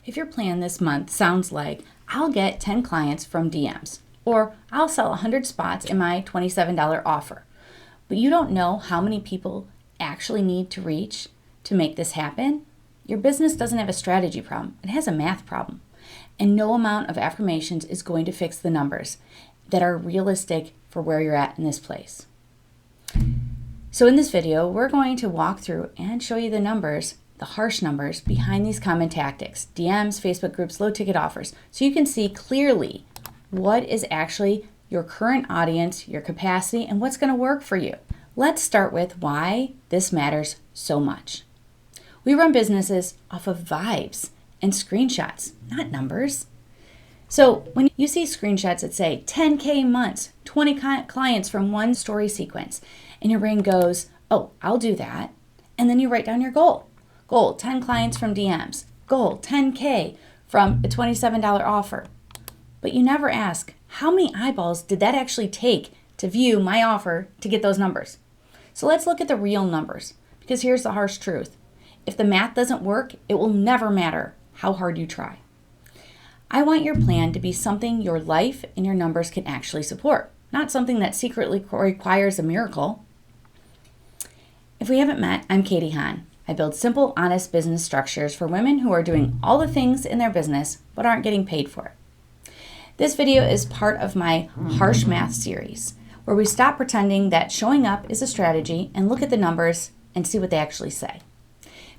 if your plan this month sounds like I'll get 10 clients from DMs, or I'll sell 100 spots in my $27 offer, but you don't know how many people actually need to reach to make this happen, your business doesn't have a strategy problem. It has a math problem. And no amount of affirmations is going to fix the numbers that are realistic for where you're at in this place. So in this video, we're going to walk through and show you the numbers, the harsh numbers behind these common tactics, DMs, Facebook groups, low ticket offers, so you can see clearly what is actually your current audience, your capacity, and what's going to work for you. Let's start with why this matters so much. We run businesses off of vibes and screenshots, not numbers. So when you see screenshots that say 10K months, 20 clients from one story sequence, and your brain goes, oh, I'll do that. And then you write down your goal. Goal, 10 clients from DMs. Goal, 10K from a $27 offer. But you never ask, how many eyeballs did that actually take to view my offer to get those numbers? So let's look at the real numbers, because here's the harsh truth. If the math doesn't work, it will never matter how hard you try. I want your plan to be something your life and your numbers can actually support, not something that secretly requires a miracle. If we haven't met, I'm Katie Hahn. I build simple, honest business structures for women who are doing all the things in their business but aren't getting paid for it. This video is part of my Harsh Math series, where we stop pretending that showing up is a strategy and look at the numbers and see what they actually say.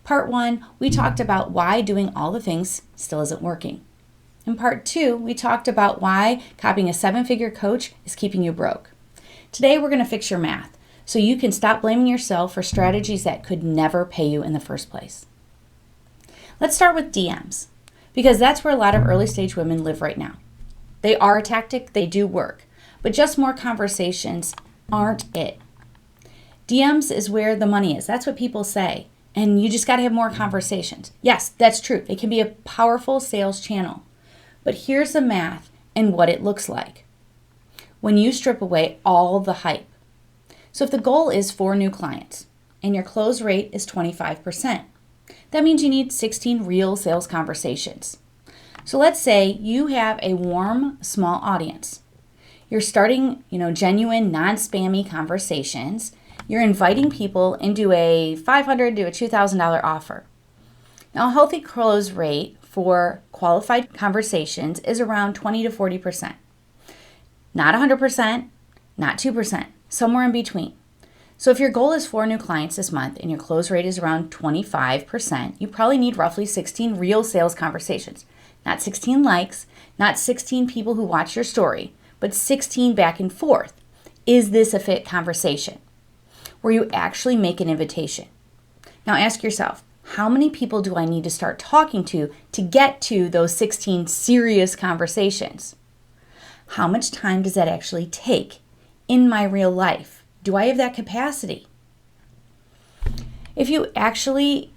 Part 1, we talked about why doing all the things still isn't working. In part 2, we talked about why copying a 7-figure coach is keeping you broke. Today, we're going to fix your math so you can stop blaming yourself for strategies that could never pay you in the first place. Let's start with DMs, because that's where a lot of early stage women live right now. They are a tactic, they do work, but just more conversations aren't it. DMs is where the money is. That's what people say. And you just got to have more conversations. Yes, that's true. It can be a powerful sales channel. But here's the math and what it looks like when you strip away all the hype. So if the goal is 4 new clients and your close rate is 25%, that means you need 16 real sales conversations. So let's say you have a warm, small audience. You're starting, genuine, non-spammy conversations. You're inviting people into a $500 to a $2,000 offer. Now, a healthy close rate for qualified conversations is around 20 to 40%. Not 100%, not 2%, somewhere in between. So if your goal is 4 new clients this month and your close rate is around 25%, you probably need roughly 16 real sales conversations. Not 16 likes, not 16 people who watch your story, but 16 back and forth. Is this a fit conversation where you actually make an invitation? Now ask yourself, how many people do I need to start talking to get to those 16 serious conversations? How much time does that actually take in my real life? Do I have that capacity? If you actually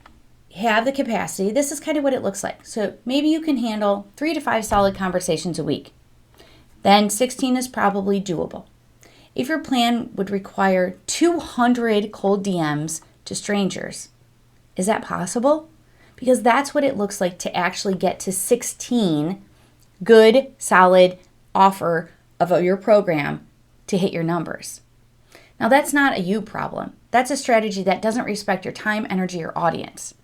have the capacity, this is kind of what it looks like. So maybe you can handle 3 to 5 solid conversations a week. Then 16 is probably doable. If your plan would require 200 cold DMs to strangers, is that possible? Because that's what it looks like to actually get to 16 good, solid offer of your program to hit your numbers. Now that's not a you problem. That's a strategy that doesn't respect your time, energy, or audience.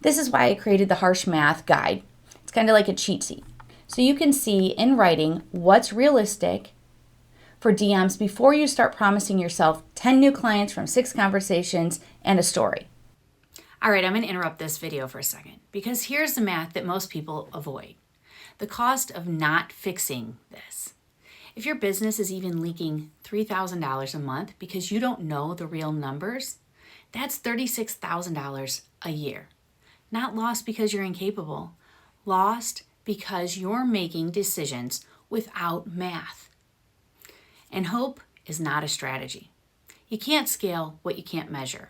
This is why I created the Harsh Math guide. It's kind of like a cheat sheet. So you can see in writing what's realistic for DMs before you start promising yourself 10 new clients from 6 conversations and a story. All right, I'm going to interrupt this video for a second because here's the math that most people avoid. The cost of not fixing this. If your business is even leaking $3,000 a month because you don't know the real numbers, that's $36,000 a year. Not lost because you're incapable, lost because you're making decisions without math. And hope is not a strategy. You can't scale what you can't measure,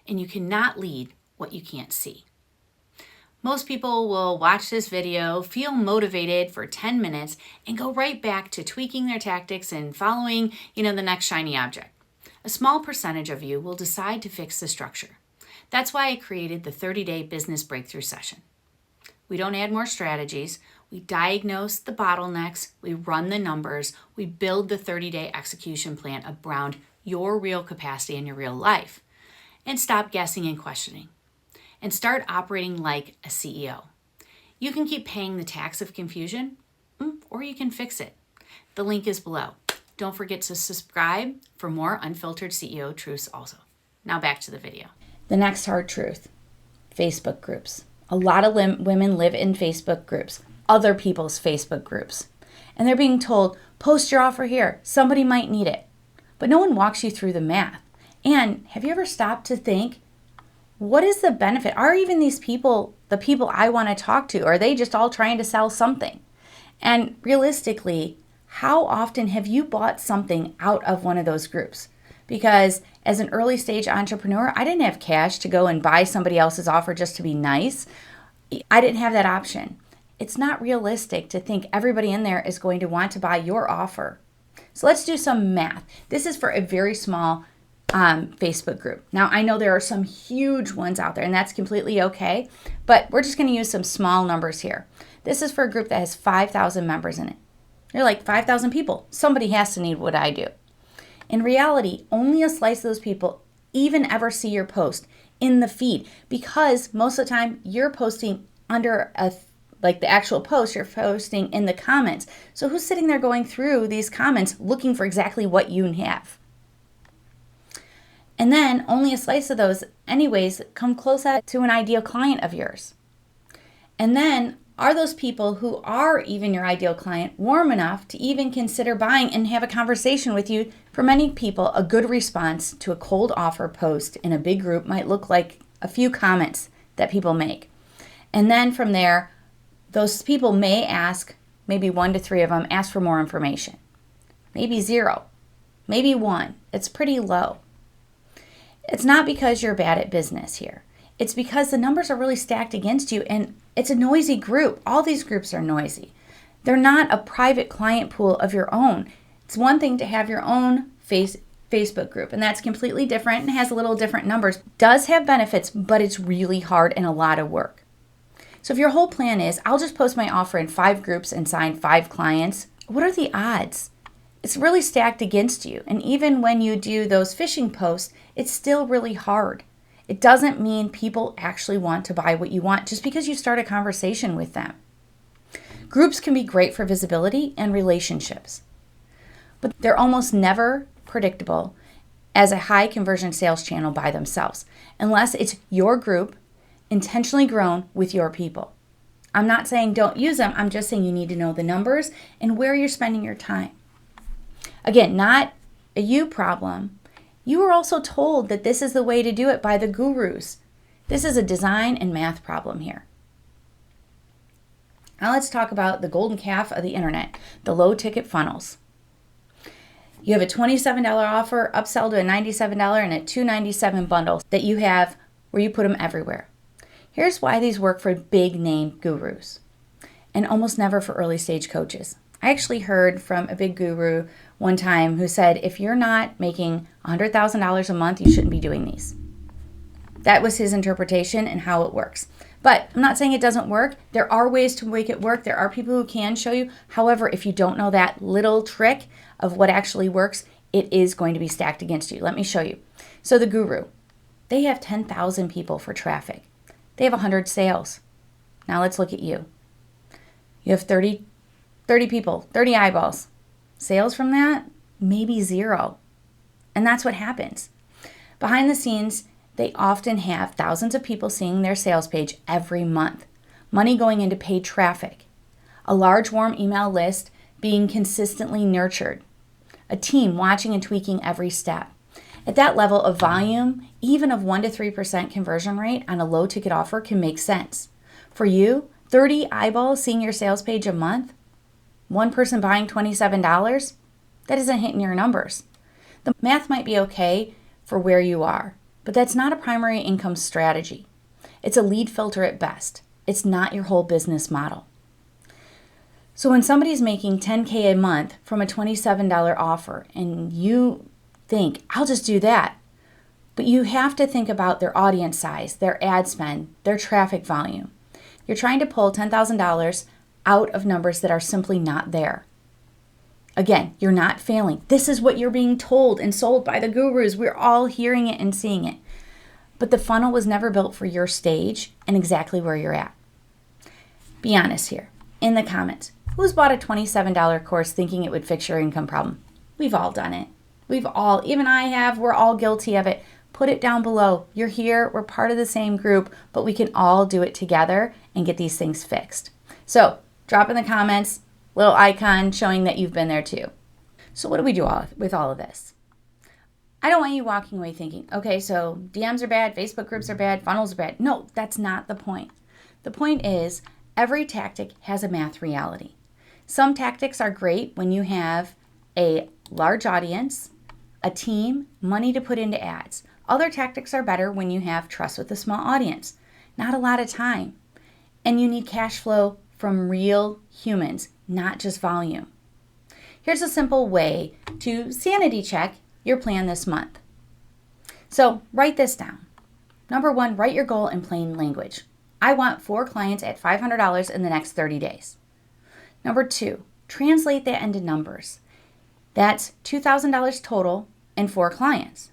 and you cannot lead what you can't see. Most people will watch this video, feel motivated for 10 minutes, and go right back to tweaking their tactics and following, the next shiny object. A small percentage of you will decide to fix the structure. That's why I created the 30-day business breakthrough session. We don't add more strategies. We diagnose the bottlenecks. We run the numbers. We build the 30-day execution plan around your real capacity in your real life. And stop guessing and questioning. And start operating like a CEO. You can keep paying the tax of confusion, or you can fix it. The link is below. Don't forget to subscribe for more unfiltered CEO truths also. Now back to the video. The next hard truth, Facebook groups. A lot of women live in Facebook groups, other people's Facebook groups. And they're being told, post your offer here. Somebody might need it. But no one walks you through the math. And have you ever stopped to think, what is the benefit? Are even these people the people I want to talk to? Or are they just all trying to sell something? And realistically, how often have you bought something out of one of those groups? Because as an early stage entrepreneur, I didn't have cash to go and buy somebody else's offer just to be nice. I didn't have that option. It's not realistic to think everybody in there is going to want to buy your offer. So let's do some math. This is for a very small Facebook group. Now, I know there are some huge ones out there, and that's completely okay, but we're just going to use some small numbers here. This is for a group that has 5,000 members in it. You're like, 5,000 people. Somebody has to need what I do. In reality, only a slice of those people even ever see your post in the feed, because most of the time you're posting under the actual post, you're posting in the comments. So who's sitting there going through these comments looking for exactly what you have? And then only a slice of those anyways come close to an ideal client of yours. And then are those people who are even your ideal client warm enough to even consider buying and have a conversation with you? For many people, a good response to a cold offer post in a big group might look like a few comments that people make. And then from there, those people may ask, maybe 1 to 3 of them, ask for more information. Maybe 0, maybe 1. It's pretty low. It's not because you're bad at business here. It's because the numbers are really stacked against you, and it's a noisy group. All these groups are noisy. They're not a private client pool of your own. It's one thing to have your own Facebook group, and that's completely different and has a little different numbers. Does have benefits, but it's really hard and a lot of work. So if your whole plan is, I'll just post my offer in 5 groups and sign 5 clients, what are the odds? It's really stacked against you. And even when you do those phishing posts, it's still really hard. It doesn't mean people actually want to buy what you want just because you start a conversation with them. Groups can be great for visibility and relationships, but they're almost never predictable as a high conversion sales channel by themselves, unless it's your group intentionally grown with your people. I'm not saying don't use them. I'm just saying you need to know the numbers and where you're spending your time. Again, not a you problem. You were also told that this is the way to do it by the gurus. This is a design and math problem here. Now let's talk about the golden calf of the internet, the low ticket funnels. You have a $27 offer, upsell to a $97 and a $297 bundle that you have where you put them everywhere. Here's why these work for big name gurus and almost never for early stage coaches. I actually heard from a big guru one time who said, if you're not making $100,000 a month, you shouldn't be doing these. That was his interpretation and how it works. But I'm not saying it doesn't work. There are ways to make it work. There are people who can show you. However, if you don't know that little trick of what actually works, it is going to be stacked against you. Let me show you. So the guru, they have 10,000 people for traffic. They have 100 sales. Now let's look at you. You have 30 people, 30 eyeballs. Sales from that, maybe 0. And that's what happens. Behind the scenes, they often have thousands of people seeing their sales page every month, money going into paid traffic, a large warm email list being consistently nurtured, a team watching and tweaking every step. At that level of volume, even of 1 to 3% conversion rate on a low ticket offer can make sense. For you, 30 eyeballs seeing your sales page a month, one person buying $27, that isn't hitting your numbers. The math might be okay for where you are, but that's not a primary income strategy. It's a lead filter at best. It's not your whole business model. So when somebody's making $10K a month from a $27 offer and you think, I'll just do that, but you have to think about their audience size, their ad spend, their traffic volume. You're trying to pull $10,000 out of numbers that are simply not there. Again, you're not failing. This is what you're being told and sold by the gurus. We're all hearing it and seeing it. But the funnel was never built for your stage and exactly where you're at. Be honest here. In the comments, who's bought a $27 course thinking it would fix your income problem? We've all done it. Even I have, we're all guilty of it. Put it down below. You're here, we're part of the same group, but we can all do it together and get these things fixed. So drop in the comments, little icon showing that you've been there too. So what do we do with all of this? I don't want you walking away thinking, okay, so DMs are bad, Facebook groups are bad, funnels are bad. No, that's not the point. The point is every tactic has a math reality. Some tactics are great when you have a large audience, a team, money to put into ads. Other tactics are better when you have trust with a small audience, not a lot of time. And you need cash flow from real humans, not just volume. Here's a simple way to sanity check your plan this month. So write this down. Number 1, write your goal in plain language. I want 4 clients at $500 in the next 30 days. Number 2, translate that into numbers. That's $2,000 total and 4 clients.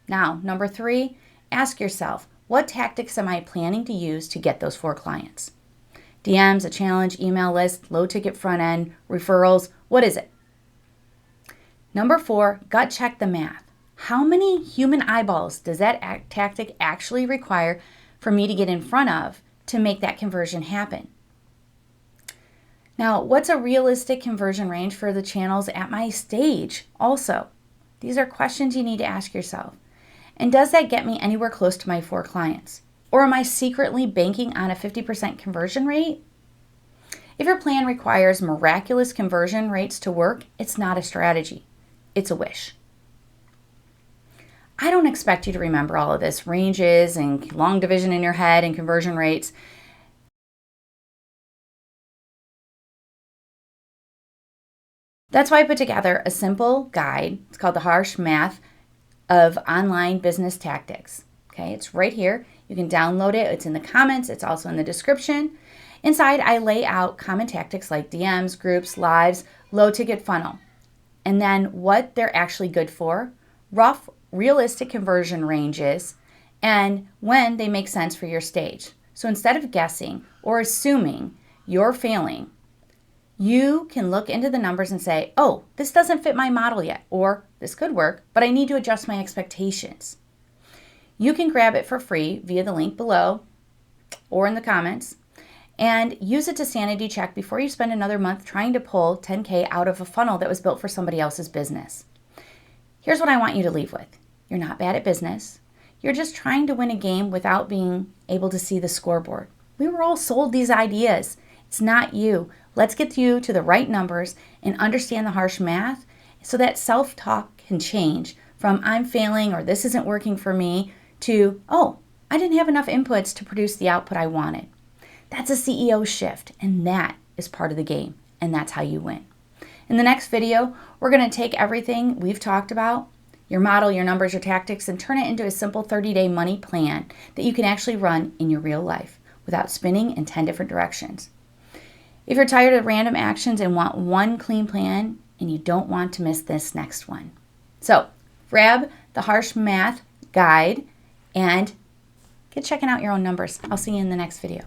Now, number 3, ask yourself, what tactics am I planning to use to get those 4 clients? DMs, a challenge, email list, low ticket front end, referrals, what is it? Number 4, gut check the math. How many human eyeballs does that tactic actually require for me to get in front of to make that conversion happen? Now, what's a realistic conversion range for the channels at my stage also? These are questions you need to ask yourself. And does that get me anywhere close to my 4 clients? Or am I secretly banking on a 50% conversion rate? If your plan requires miraculous conversion rates to work, it's not a strategy. It's a wish. I don't expect you to remember all of this, ranges and long division in your head and conversion rates. That's why I put together a simple guide. It's called The Harsh Math of Online Business Tactics. Okay, it's right here. You can download it. It's in the comments. It's also in the description. Inside, I lay out common tactics like DMs, groups, lives, low ticket funnel, and then what they're actually good for, rough, realistic conversion ranges, and when they make sense for your stage. So instead of guessing or assuming you're failing, you can look into the numbers and say, oh, this doesn't fit my model yet, or this could work, but I need to adjust my expectations. You can grab it for free via the link below or in the comments and use it to sanity check before you spend another month trying to pull 10K out of a funnel that was built for somebody else's business. Here's what I want you to leave with. You're not bad at business. You're just trying to win a game without being able to see the scoreboard. We were all sold these ideas. It's not you. Let's get you to the right numbers and understand the harsh math so that self-talk can change from I'm failing or this isn't working for me to, oh, I didn't have enough inputs to produce the output I wanted. That's a CEO shift, and that is part of the game, and that's how you win. In the next video, we're going to take everything we've talked about, your model, your numbers, your tactics, and turn it into a simple 30-day money plan that you can actually run in your real life without spinning in 10 different directions. If you're tired of random actions and want one clean plan, and you don't want to miss this next one. So grab the Harsh Math Guide and get checking out your own numbers. I'll see you in the next video.